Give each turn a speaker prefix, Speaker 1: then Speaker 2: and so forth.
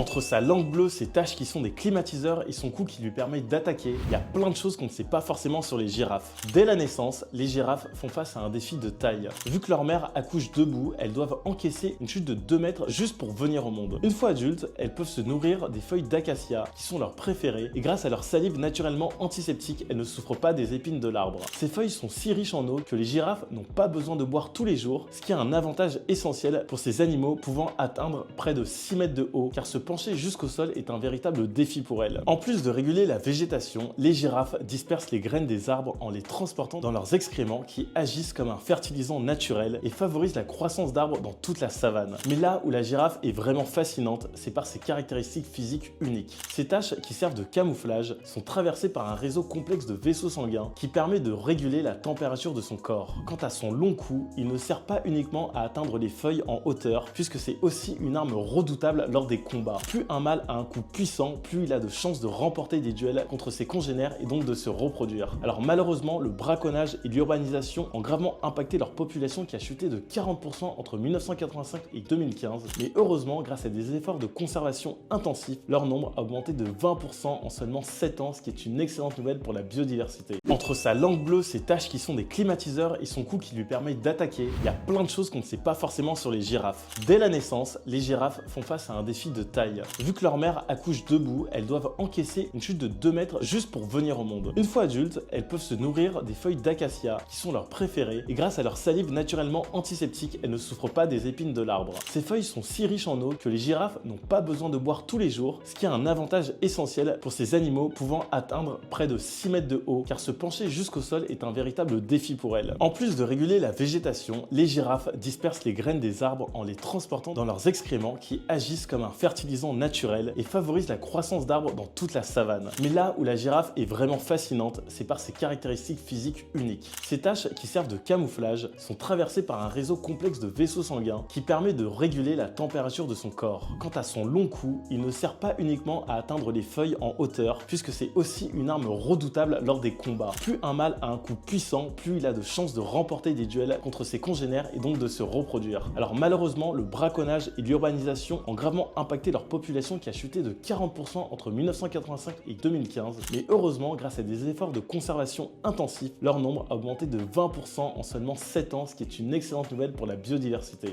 Speaker 1: Entre sa langue bleue, ses taches qui sont des climatiseurs et son cou qui lui permet d'attaquer, il y a plein de choses qu'on ne sait pas forcément sur les girafes. Dès la naissance, les girafes font face à un défi de taille. Vu que leur mère accouche debout, elles doivent encaisser une chute de 2 mètres juste pour venir au monde. Une fois adultes, elles peuvent se nourrir des feuilles d'acacia qui sont leurs préférées et grâce à leur salive naturellement antiseptique, elles ne souffrent pas des épines de l'arbre. Ces feuilles sont si riches en eau que les girafes n'ont pas besoin de boire tous les jours, ce qui a un avantage essentiel pour ces animaux pouvant atteindre près de 6 mètres de haut, car se pencher jusqu'au sol est un véritable défi pour elles. En plus de réguler la végétation, les girafes dispersent les graines des arbres en les transportant dans leurs excréments qui agissent comme un fertilisant naturel et favorisent la croissance d'arbres dans toute la savane. Mais là où la girafe est vraiment fascinante, c'est par ses caractéristiques physiques uniques. Ces taches qui servent de camouflage sont traversées par un réseau complexe de vaisseaux sanguins qui permet de réguler la température de son corps. Quant à son long cou, il ne sert pas uniquement à atteindre les feuilles en hauteur, puisque c'est aussi une arme redoutable lors des combats. Plus un mâle a un coup puissant, plus il a de chances de remporter des duels contre ses congénères et donc de se reproduire. Alors malheureusement, le braconnage et l'urbanisation ont gravement impacté leur population qui a chuté de 40% entre 1985 et 2015. Mais heureusement, grâce à des efforts de conservation intensifs, leur nombre a augmenté de 20% en seulement 7 ans, ce qui est une excellente nouvelle pour la biodiversité. Entre sa langue bleue, ses taches qui sont des climatiseurs et son cou qui lui permet d'attaquer, il y a plein de choses qu'on ne sait pas forcément sur les girafes. Dès la naissance, les girafes font face à un défi de taille. Vu que leur mère accouche debout, elles doivent encaisser une chute de 2 mètres juste pour venir au monde. Une fois adultes, elles peuvent se nourrir des feuilles d'acacia qui sont leurs préférées et grâce à leur salive naturellement antiseptique, elles ne souffrent pas des épines de l'arbre. Ces feuilles sont si riches en eau que les girafes n'ont pas besoin de boire tous les jours, ce qui a un avantage essentiel pour ces animaux pouvant atteindre près de 6 mètres de haut, car se pencher jusqu'au sol est un véritable défi pour elles. En plus de réguler la végétation, les girafes dispersent les graines des arbres en les transportant dans leurs excréments qui agissent comme un fertilisant naturel et favorisent la croissance d'arbres dans toute la savane. Mais là où la girafe est vraiment fascinante, c'est par ses caractéristiques physiques uniques. Ces taches qui servent de camouflage sont traversées par un réseau complexe de vaisseaux sanguins qui permet de réguler la température de son corps. Quant à son long cou, il ne sert pas uniquement à atteindre les feuilles en hauteur, puisque c'est aussi une arme redoutable lors des combats. Plus un mâle a un coup puissant, plus il a de chances de remporter des duels contre ses congénères et donc de se reproduire. Alors malheureusement, le braconnage et l'urbanisation ont gravement impacté leur population qui a chuté de 40% entre 1985 et 2015. Mais heureusement, grâce à des efforts de conservation intensifs, leur nombre a augmenté de 20% en seulement 7 ans, ce qui est une excellente nouvelle pour la biodiversité.